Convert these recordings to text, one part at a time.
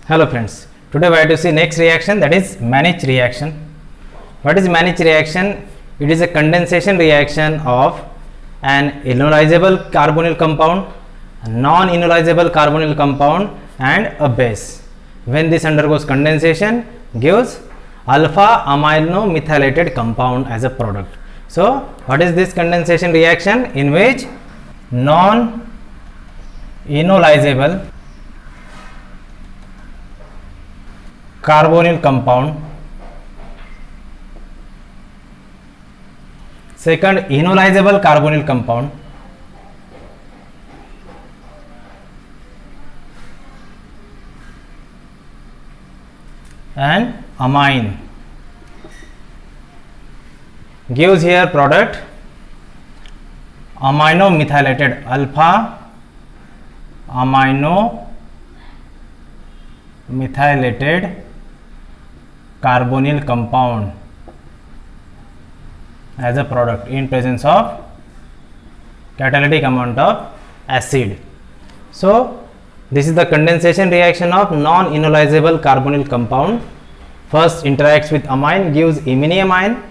Hello friends, today we are to see next reaction, that is Mannich reaction. What is Mannich reaction? It is a condensation reaction of an ionizable carbonyl compound, a non-ionizable carbonyl compound and a base. When this undergoes condensation, gives alpha amino methylated compound as a product. So what is this condensation reaction? In which non-ionizable carbonyl compound, second ionizable carbonyl compound, and amine gives here product amino methylated alpha amino methylated carbonyl compound as a product in presence of catalytic amount of acid. So this is the condensation reaction of non-ionizable carbonyl compound. First interacts with amine, gives iminium ion,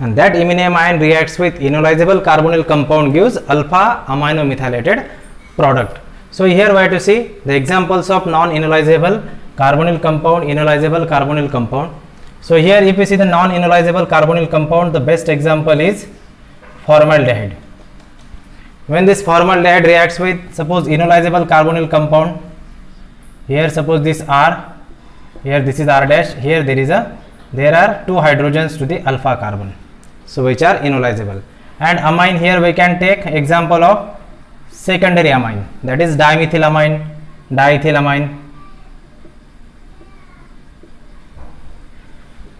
and that iminium ion reacts with ionizable carbonyl compound, gives alpha amino methylated product. So here we have to see the examples of non-ionizable carbonyl compound, ionizable carbonyl compound. So here if you see the non-ionizable carbonyl compound, the best example is formaldehyde. When this formaldehyde reacts with suppose ionizable carbonyl compound, here suppose this R, here this is R dash, here there are two hydrogens to the alpha carbon, so which are ionizable. And amine, here we can take example of secondary amine, that is dimethylamine, diethylamine,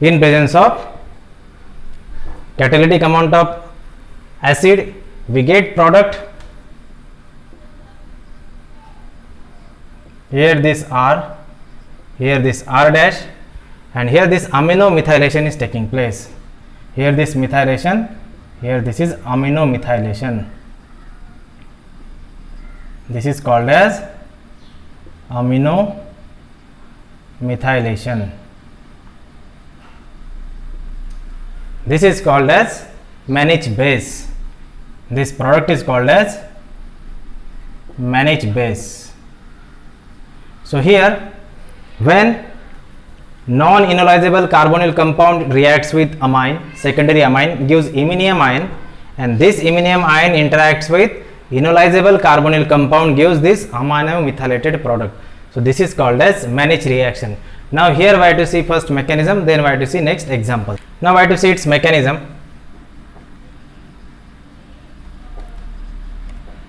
in presence of catalytic amount of acid we get product. Here this R, here this R dash, and here this amino methylation is taking place. Here this methylation, here this is amino methylation. This is called as amino methylation. This is called as Mannich base. This product is called as Mannich base. So here when non-ionizable carbonyl compound reacts with amine, secondary amine, gives iminium ion, and this iminium ion interacts with ionizable carbonyl compound, gives this amino methylated product. So this is called as Mannich reaction. Now here we have to see first mechanism, then we have to see next example. Now we have to see its mechanism.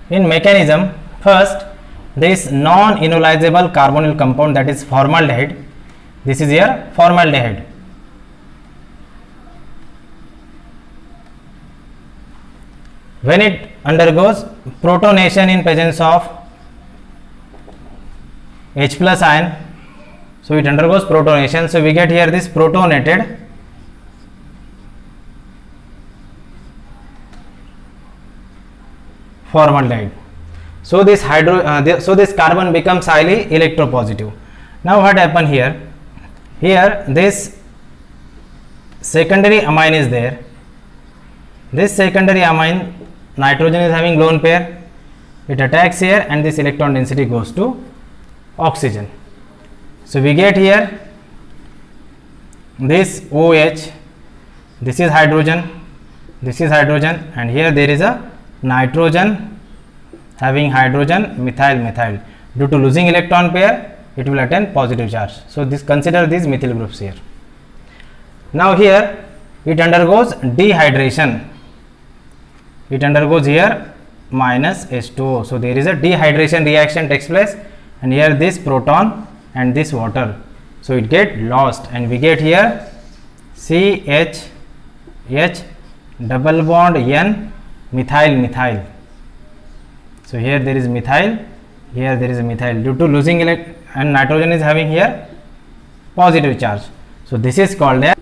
In mechanism, first this non-ionizable carbonyl compound, that is formaldehyde, this is here formaldehyde. When it undergoes protonation in presence of H plus ion, so it undergoes protonation, so we get here this protonated formaldehyde. So this this carbon becomes highly electropositive. Now what happened here? Here this secondary amine is there. This secondary amine, nitrogen is having lone pair. It attacks here and this electron density goes to oxygen. So we get here this OH, this is hydrogen, and here there is a nitrogen having hydrogen methyl. Due to losing electron pair, it will attain positive charge. So this, consider these methyl groups here. Now here it undergoes dehydration. It undergoes here minus H2O. So there is a dehydration reaction takes place, and here this proton and this water, so it get lost, and we get here CH double bond N methyl. So here there is methyl, here there is a methyl, due to losing and nitrogen is having here positive charge. So this is called as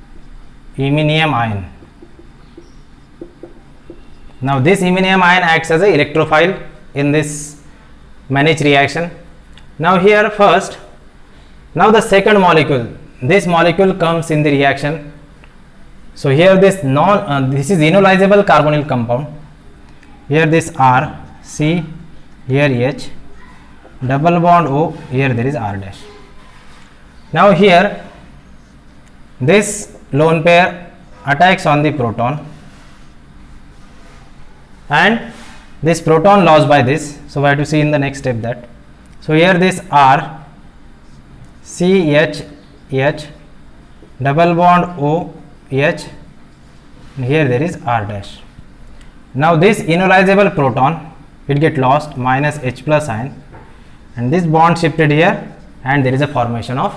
iminium ion. Now this iminium ion acts as a electrophile in this Mannich reaction. Now here first Now the second molecule, this molecule comes in the reaction. So here this this is enolizable carbonyl compound. Here this R, C, here H, double bond O, here there is R dash. Now here this lone pair attacks on the proton and this proton lost by this. So we have to see in the next step that. So here this R, C, H, H, double bond O, H, and here there is R dash. Now this enolizable proton, it get lost, minus H plus ion, and this bond shifted here and there is a formation of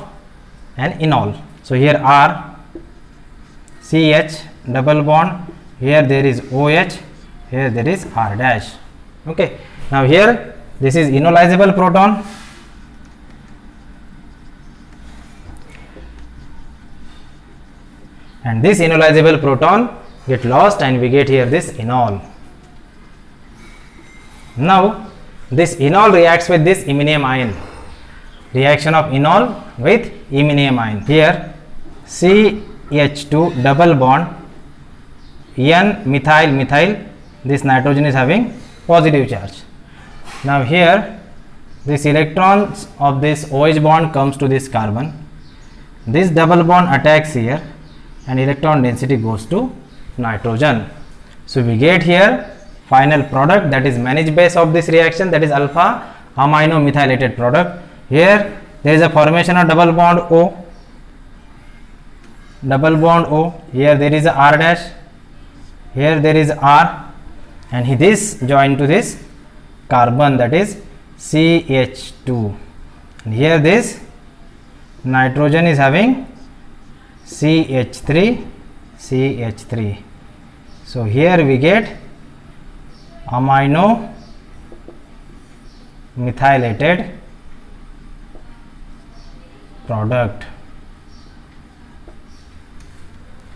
an enol. So here R, CH, double bond, here there is OH, here there is R dash. Okay. Now here this is enolizable proton, and this enolizable proton get lost and we get here this enol. Now this enol reacts with this iminium ion, reaction of enol with iminium ion. Here CH2 double bond, N methyl methyl, this nitrogen is having positive charge. Now here this electrons of this OH bond comes to this carbon, this double bond attacks here and electron density goes to nitrogen. So we get here final product, that is Mannich base of this reaction, that is alpha amino methylated product. Here there is a formation of double bond O, double bond O, here there is a R dash, here there is R, and this joined to this carbon, that is CH2, and here this nitrogen is having CH3, CH3. So here we get amino methylated product.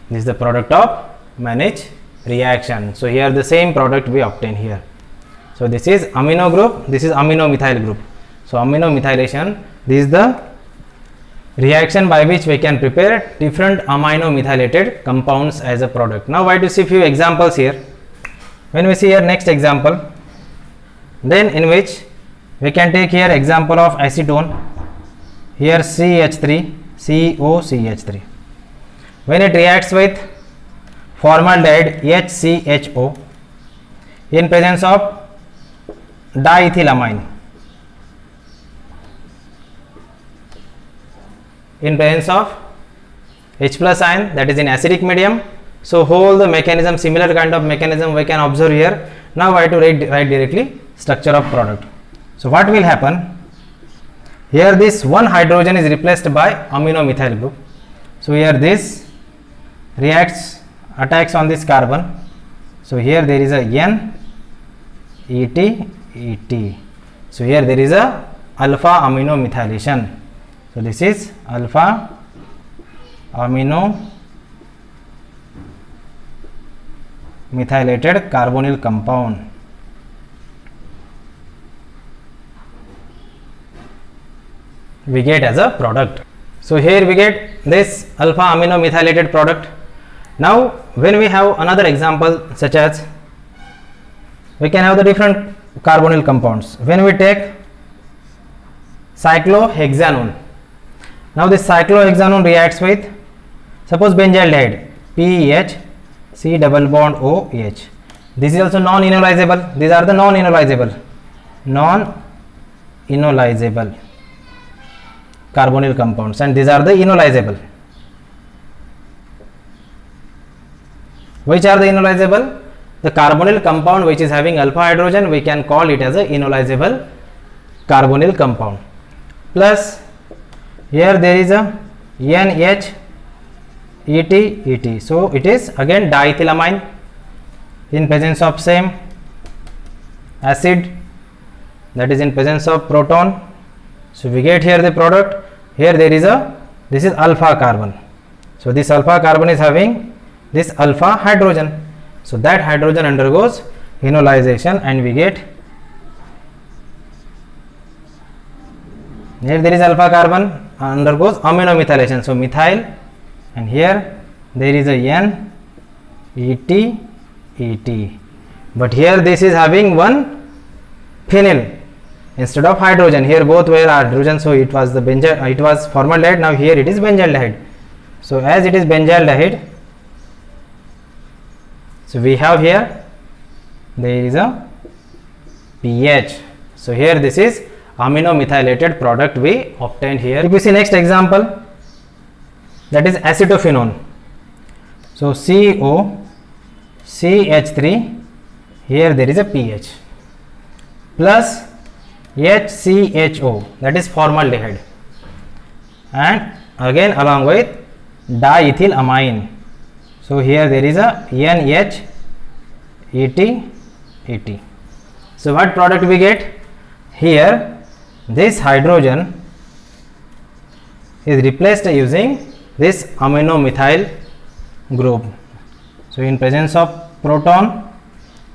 This is the product of Mannich reaction. So here the same product we obtain here. So this is amino group, this is amino methyl group. So amino methylation, this is the reaction by which we can prepare different amino methylated compounds as a product. Now why to see few examples here. When we see here next example, then in which we can take here example of acetone, here CH3, COCH3. When it reacts with formaldehyde HCHO in presence of diethylamine, in presence of H plus ion, that is in acidic medium. So whole the mechanism, similar kind of mechanism we can observe here. Now I have to write directly structure of product. So what will happen? Here this one hydrogen is replaced by amino methyl group. So here this reacts, attacks on this carbon. So here there is a N, ET, ET. So here there is a alpha amino methylation. So this is alpha amino methylated carbonyl compound. We get as a product. So here we get this alpha amino methylated product. Now when we have another example, such as we can have the different carbonyl compounds. When we take cyclohexanone, now this cyclohexanone reacts with, suppose benzaldehyde, PEH, C double bond OH. This is also non-enolizable. These are the non-enolizable carbonyl compounds, and these are the enolizable. Which are the enolizable? The carbonyl compound which is having alpha hydrogen, we can call it as a enolizable carbonyl compound. Plus here there is a NH, ET, ET. So it is again diethylamine in presence of same acid, that is in presence of proton. So we get here the product. Here there is a, this is alpha carbon. So this alpha carbon is having this alpha hydrogen. So that hydrogen undergoes enolization and we get, here there is alpha carbon, undergoes amino methylation. So methyl, and here there is a N ET ET, but here this is having one phenyl instead of hydrogen. Here both were hydrogen, so it was the benzyl, it was formaldehyde. Now here it is benzaldehyde. So as it is benzaldehyde, so we have here there is a pH. So here this is amino methylated product we obtained here. If we see next example, that is acetophenone. So COCH3, here there is a pH, plus HCHO, that is formaldehyde, and again along with diethylamine. So here there is a NH ET ET. So what product we get? Here this hydrogen is replaced using this amino methyl group. So in presence of proton,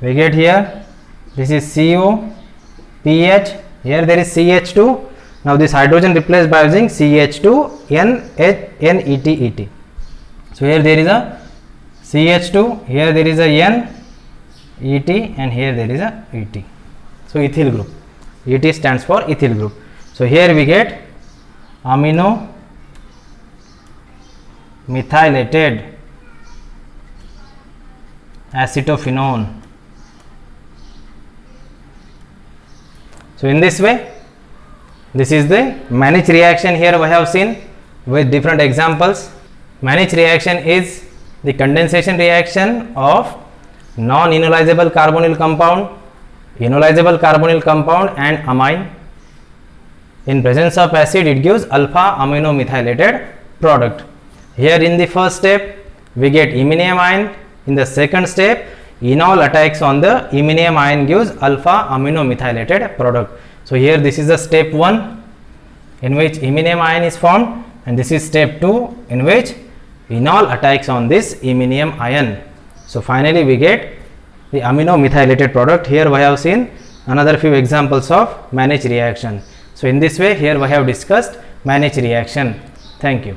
we get here this is CO, pH, here there is CH2. Now this hydrogen replaced by using CH2 NET ET. So here there is a CH2, here there is a N ET, and here there is a ET. So ethyl group. ET stands for ethyl group. So here we get amino methylated acetophenone. So in this way, this is the Mannich reaction. Here we have seen with different examples. Mannich reaction is the condensation reaction of non-enolizable carbonyl compound, enolizable carbonyl compound, and amine. In presence of acid, it gives alpha amino methylated product. Here in the first step, we get iminium ion. In the second step, enol attacks on the iminium ion, gives alpha amino methylated product. So here this is the step 1 in which iminium ion is formed, and this is step 2 in which enol attacks on this iminium ion. So finally we get the amino methylated product. Here we have seen another few examples of Mannich reaction. So in this way, here we have discussed Mannich reaction. Thank you.